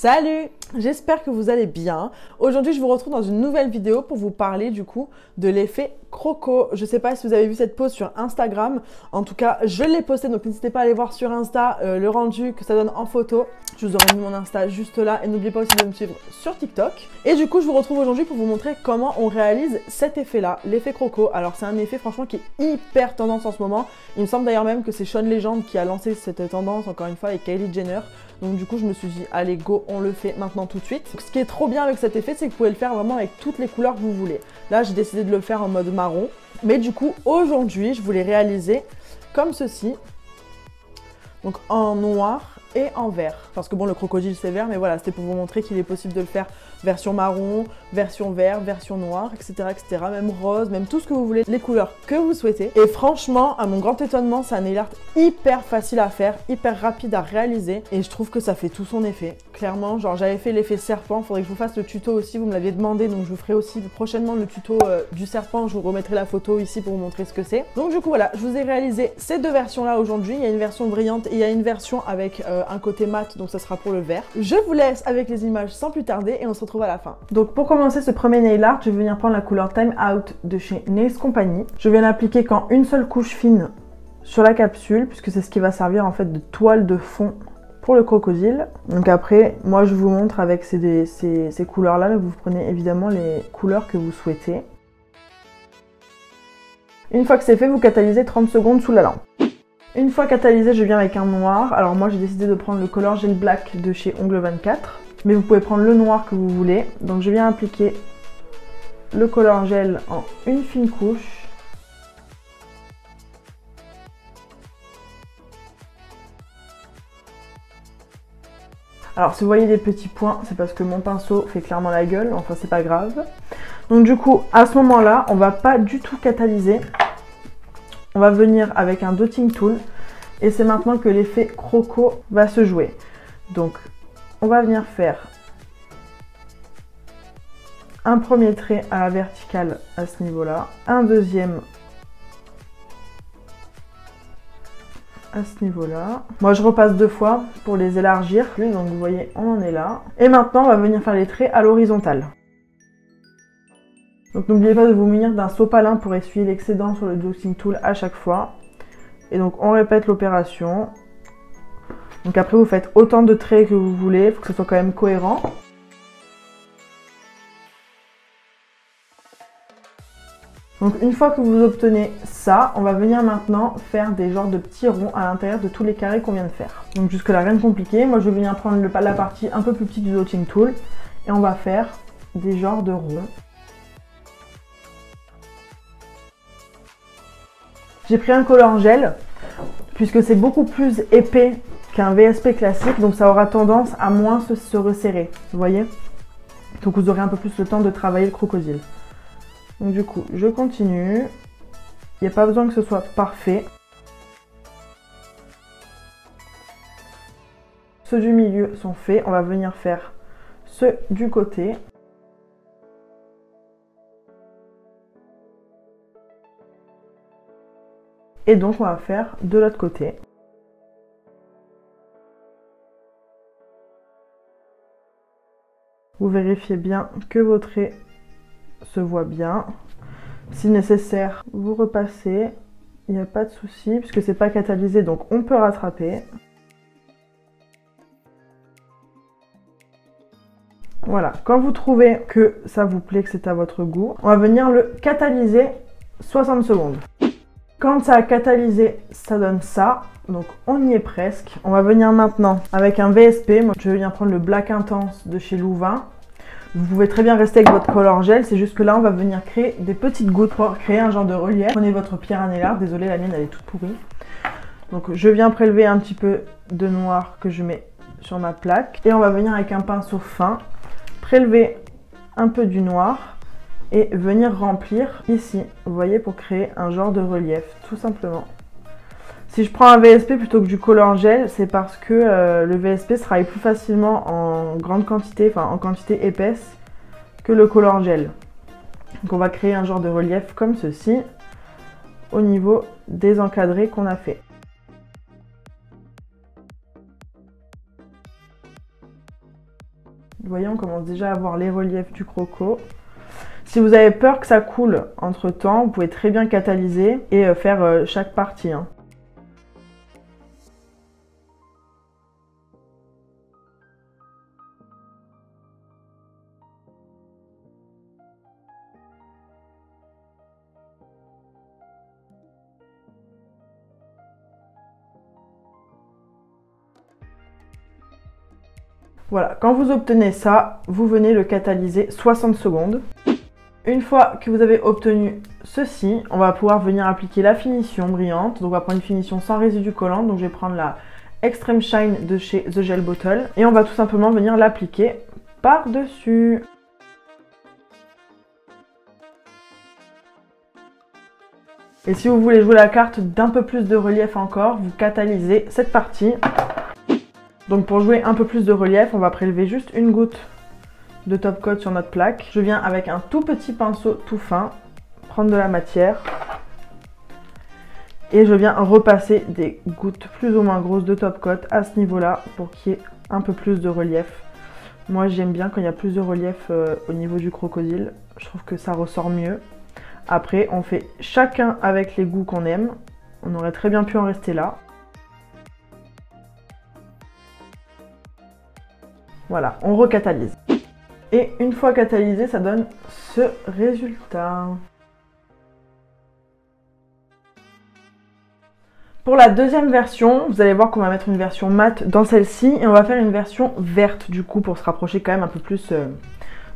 Salut! J'espère que vous allez bien. Aujourd'hui, je vous retrouve dans une nouvelle vidéo pour vous parler du coup de l'effet croco. Je ne sais pas si vous avez vu cette pose sur Instagram. En tout cas, je l'ai postée, donc n'hésitez pas à aller voir sur Insta le rendu que ça donne en photo. Je vous aurai mis mon Insta juste là et n'oubliez pas aussi de me suivre sur TikTok. Et du coup, je vous retrouve aujourd'hui pour vous montrer comment on réalise cet effet-là, l'effet croco. Alors, c'est un effet franchement qui est hyper tendance en ce moment. Il me semble d'ailleurs même que c'est Shawn Legend qui a lancé cette tendance, encore une fois, avec Kylie Jenner. Donc du coup, je me suis dit, allez go, on le fait maintenant tout de suite. Donc, ce qui est trop bien avec cet effet, c'est que vous pouvez le faire vraiment avec toutes les couleurs que vous voulez. Là, j'ai décidé de le faire en mode marron. Mais du coup, aujourd'hui, je voulais réaliser comme ceci. Donc en noir et en vert. Parce que bon, le crocodile c'est vert, mais voilà, c'était pour vous montrer qu'il est possible de le faire version marron, version vert, version noire, etc., etc. Même rose, même tout ce que vous voulez, les couleurs que vous souhaitez. Et franchement, à mon grand étonnement, c'est un nail art hyper facile à faire, hyper rapide à réaliser. Et je trouve que ça fait tout son effet. Clairement, genre j'avais fait l'effet serpent, faudrait que je vous fasse le tuto aussi, vous me l'aviez demandé, donc je vous ferai aussi prochainement le tuto du serpent. Je vous remettrai la photo ici pour vous montrer ce que c'est. Donc du coup voilà, je vous ai réalisé ces deux versions là aujourd'hui. Il y a une version brillante et il y a une version avec un côté mat, donc ça sera pour le vert. Je vous laisse avec les images sans plus tarder et on se retrouve à la fin. Donc pour commencer ce premier nail art, je vais venir prendre la couleur Time Out de chez Nails Company. Je viens l'appliquer qu'en une seule couche fine sur la capsule, puisque c'est ce qui va servir en fait de toile de fond pour le crocodile. Donc après, moi je vous montre avec ces couleurs là, vous prenez évidemment les couleurs que vous souhaitez. Une fois que c'est fait, vous catalysez 30 secondes sous la lampe. Une fois catalysé, je viens avec un noir. Alors moi j'ai décidé de prendre le Color Gel Black de chez Ongle 24. Mais vous pouvez prendre le noir que vous voulez. Donc je viens appliquer le Color Gel en une fine couche. Alors si vous voyez des petits points, c'est parce que mon pinceau fait clairement la gueule. Enfin c'est pas grave. Donc du coup, à ce moment-là, on va pas du tout catalyser. On va venir avec un dotting tool et c'est maintenant que l'effet croco va se jouer. Donc on va venir faire un premier trait à la verticale à ce niveau-là, un deuxième à ce niveau-là. Moi je repasse deux fois pour les élargir, donc vous voyez on en est là. Et maintenant on va venir faire les traits à l'horizontale. Donc n'oubliez pas de vous munir d'un sopalin pour essuyer l'excédent sur le dotting tool à chaque fois. Et donc on répète l'opération. Donc après vous faites autant de traits que vous voulez, il faut que ce soit quand même cohérent. Donc une fois que vous obtenez ça, on va venir maintenant faire des genres de petits ronds à l'intérieur de tous les carrés qu'on vient de faire. Donc jusque là rien de compliqué, moi je vais venir prendre la partie un peu plus petite du dotting tool et on va faire des genres de ronds. J'ai pris un color gel, puisque c'est beaucoup plus épais qu'un VSP classique, donc ça aura tendance à moins se resserrer, vous voyez? Donc vous aurez un peu plus le temps de travailler le crocodile. Donc du coup, je continue. Il n'y a pas besoin que ce soit parfait. Ceux du milieu sont faits, on va venir faire ceux du côté. Et donc on va faire de l'autre côté. Vous vérifiez bien que vos traits se voient bien. Si nécessaire, vous repassez. Il n'y a pas de souci puisque c'est pas catalysé, donc on peut rattraper. Voilà, quand vous trouvez que ça vous plaît, que c'est à votre goût, on va venir le catalyser 60 secondes. Quand ça a catalysé, ça donne ça. Donc on y est presque. On va venir maintenant avec un VSP. Moi je vais venir prendre le Black Intense de chez Louvain. Vous pouvez très bien rester avec votre color gel. C'est juste que là on va venir créer des petites gouttes pour créer un genre de relief. Prenez votre pierre à nail art. Désolée, la mienne elle est toute pourrie. Donc je viens prélever un petit peu de noir que je mets sur ma plaque. Et on va venir avec un pinceau fin. Prélever un peu du noir. Et venir remplir ici, vous voyez, pour créer un genre de relief, tout simplement. Si je prends un VSP plutôt que du color gel, c'est parce que le VSP se travaille plus facilement en grande quantité, enfin en quantité épaisse, que le color gel. Donc on va créer un genre de relief comme ceci, au niveau des encadrés qu'on a fait. Vous voyez, on commence déjà à voir les reliefs du croco. Si vous avez peur que ça coule entre temps, vous pouvez très bien catalyser et faire chaque partie. Hein. Voilà, quand vous obtenez ça, vous venez le catalyser 60 secondes. Une fois que vous avez obtenu ceci, on va pouvoir venir appliquer la finition brillante. Donc on va prendre une finition sans résidu collant. Donc je vais prendre la Extreme Shine de chez The Gel Bottle. Et on va tout simplement venir l'appliquer par-dessus. Et si vous voulez jouer la carte d'un peu plus de relief encore, vous catalysez cette partie. Donc pour jouer un peu plus de relief, on va prélever juste une goutte de top coat sur notre plaque. Je viens avec un tout petit pinceau tout fin, prendre de la matière. Et je viens repasser des gouttes plus ou moins grosses de top coat à ce niveau-là pour qu'il y ait un peu plus de relief. Moi j'aime bien quand il y a plus de relief au niveau du crocodile. Je trouve que ça ressort mieux. Après on fait chacun avec les goûts qu'on aime. On aurait très bien pu en rester là. Voilà, on recatalyse. Et une fois catalysé, ça donne ce résultat. Pour la deuxième version, vous allez voir qu'on va mettre une version mate dans celle-ci et on va faire une version verte du coup pour se rapprocher quand même un peu plus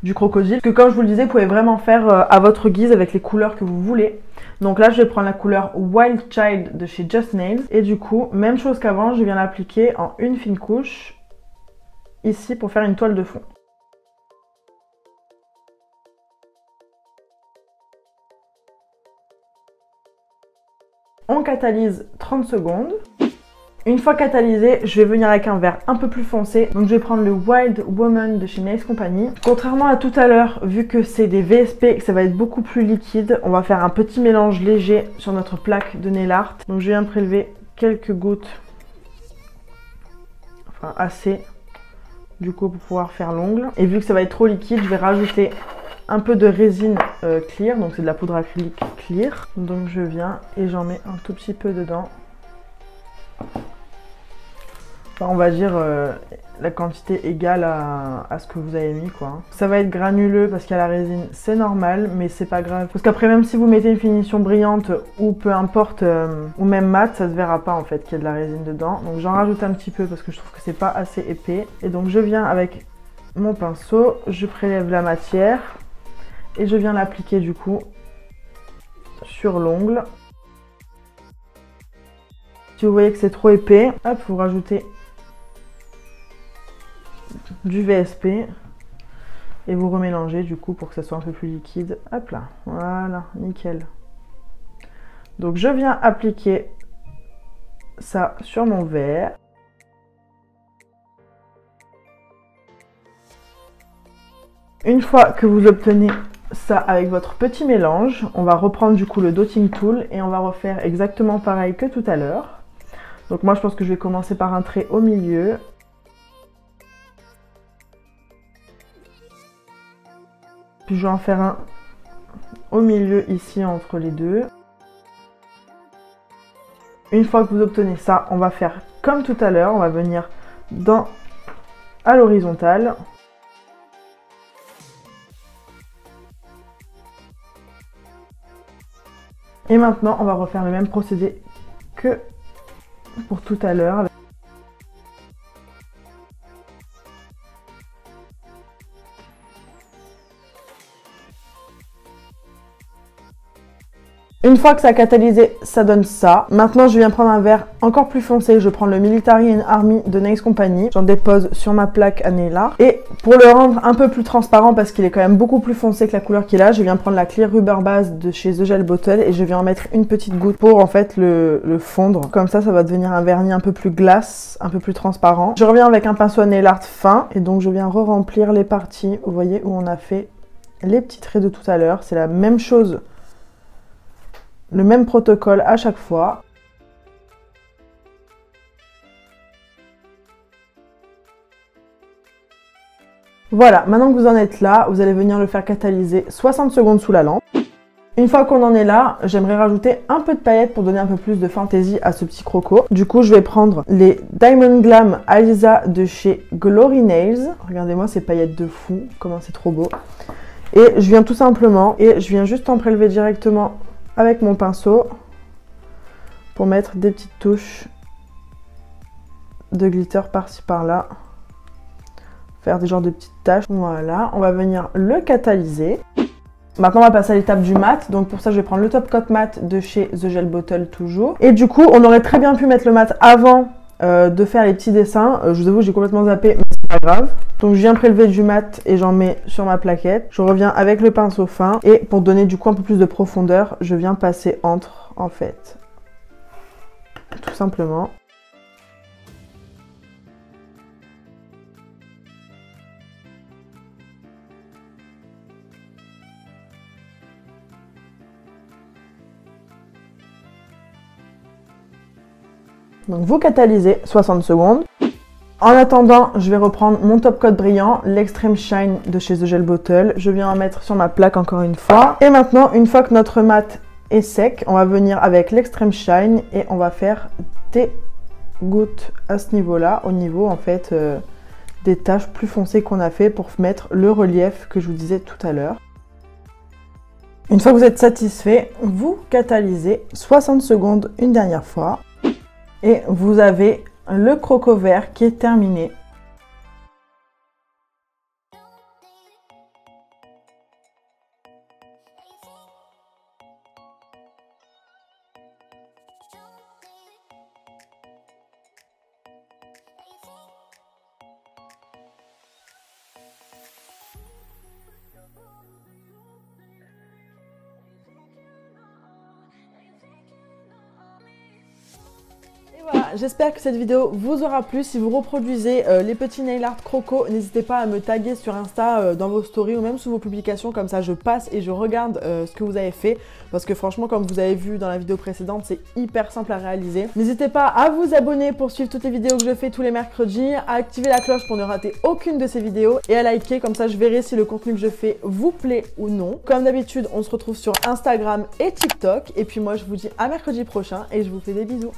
du crocodile. Parce que comme je vous le disais, vous pouvez vraiment faire à votre guise avec les couleurs que vous voulez. Donc là, je vais prendre la couleur Wild Child de chez Just Nails. Et du coup, même chose qu'avant, je viens l'appliquer en une fine couche ici pour faire une toile de fond. On catalyse 30 secondes. Une fois catalysé, je vais venir avec un vert un peu plus foncé. Donc je vais prendre le Wild Woman de chez Nails Company. Contrairement à tout à l'heure, vu que c'est des VSP et que ça va être beaucoup plus liquide, on va faire un petit mélange léger sur notre plaque de nail art. Donc je viens prélever quelques gouttes, enfin assez, du coup pour pouvoir faire l'ongle. Et vu que ça va être trop liquide, je vais rajouter un peu de résine clear, donc c'est de la poudre acrylique clear. Donc je viens et j'en mets un tout petit peu dedans. Enfin, on va dire la quantité égale à ce que vous avez mis quoi. Ça va être granuleux parce qu'il y a la résine, c'est normal, mais c'est pas grave. Parce qu'après même si vous mettez une finition brillante ou peu importe, ou même mat, ça se verra pas en fait qu'il y a de la résine dedans. Donc j'en rajoute un petit peu parce que je trouve que c'est pas assez épais. Et donc je viens avec mon pinceau, je prélève la matière et je viens l'appliquer du coup sur l'ongle. Si vous voyez que c'est trop épais, hop, vous rajoutez du VSP et vous remélangez du coup pour que ça soit un peu plus liquide. Hop là, voilà, nickel. Donc je viens appliquer ça sur mon verre. Une fois que vous obtenez ça avec votre petit mélange, on va reprendre du coup le dotting tool et on va refaire exactement pareil que tout à l'heure. Donc moi je pense que je vais commencer par un trait au milieu. Puis je vais en faire un au milieu ici entre les deux. Une fois que vous obtenez ça, on va faire comme tout à l'heure, on va venir à l'horizontale. Et maintenant, on va refaire le même procédé que pour tout à l'heure. Une fois que ça a catalysé, ça donne ça. Maintenant, je viens prendre un vert encore plus foncé. Je prends le Military and Army de Nails Company. J'en dépose sur ma plaque à nail art. Et pour le rendre un peu plus transparent, parce qu'il est quand même beaucoup plus foncé que la couleur qu'il a, je viens prendre la Clear Rubber Base de chez The Gel Bottle et je viens en mettre une petite goutte pour en fait le fondre. Comme ça va devenir un vernis un peu plus glace, un peu plus transparent. Je reviens avec un pinceau à nail art fin et donc je viens re-remplir les parties, vous voyez, où on a fait les petits traits de tout à l'heure. C'est la même chose. Le même protocole à chaque fois. Voilà, maintenant que vous en êtes là, vous allez venir le faire catalyser 60 secondes sous la lampe. Une fois qu'on en est là, j'aimerais rajouter un peu de paillettes pour donner un peu plus de fantaisie à ce petit croco. Du coup, je vais prendre les Diamond Glam Alisa de chez Glory Nails. Regardez-moi ces paillettes de fou, comment c'est trop beau. Et je viens tout simplement, je viens juste en prélever directement avec mon pinceau pour mettre des petites touches de glitter par-ci par-là. Faire des genres de petites taches. Voilà, on va venir le catalyser. Maintenant, on va passer à l'étape du mat. Donc pour ça, je vais prendre le Top Coat Mat de chez The Gel Bottle toujours. Et du coup, on aurait très bien pu mettre le mat avant de faire les petits dessins. Je vous avoue, j'ai complètement zappé, mais c'est pas grave. Donc je viens prélever du mat et j'en mets sur ma plaquette. Je reviens avec le pinceau fin. Et pour donner du coup un peu plus de profondeur, je viens passer entre, en fait. Tout simplement. Donc vous catalysez 60 secondes. En attendant, je vais reprendre mon top coat brillant, l'Extreme Shine de chez The Gel Bottle. Je viens en mettre sur ma plaque encore une fois. Et maintenant, une fois que notre mat est sec, on va venir avec l'Extreme Shine et on va faire des gouttes à ce niveau-là, au niveau en fait des taches plus foncées qu'on a fait pour mettre le relief que je vous disais tout à l'heure. Une fois que vous êtes satisfait, vous catalysez 60 secondes une dernière fois. Et vous avez le croco vert qui est terminé. Voilà, j'espère que cette vidéo vous aura plu. Si vous reproduisez les petits nail art croco, n'hésitez pas à me taguer sur Insta dans vos stories ou même sous vos publications, comme ça je passe et je regarde ce que vous avez fait. Parce que franchement, comme vous avez vu dans la vidéo précédente, c'est hyper simple à réaliser. N'hésitez pas à vous abonner pour suivre toutes les vidéos que je fais tous les mercredis, à activer la cloche pour ne rater aucune de ces vidéos et à liker, comme ça je verrai si le contenu que je fais vous plaît ou non. Comme d'habitude, on se retrouve sur Instagram et TikTok. Et puis moi, je vous dis à mercredi prochain et je vous fais des bisous.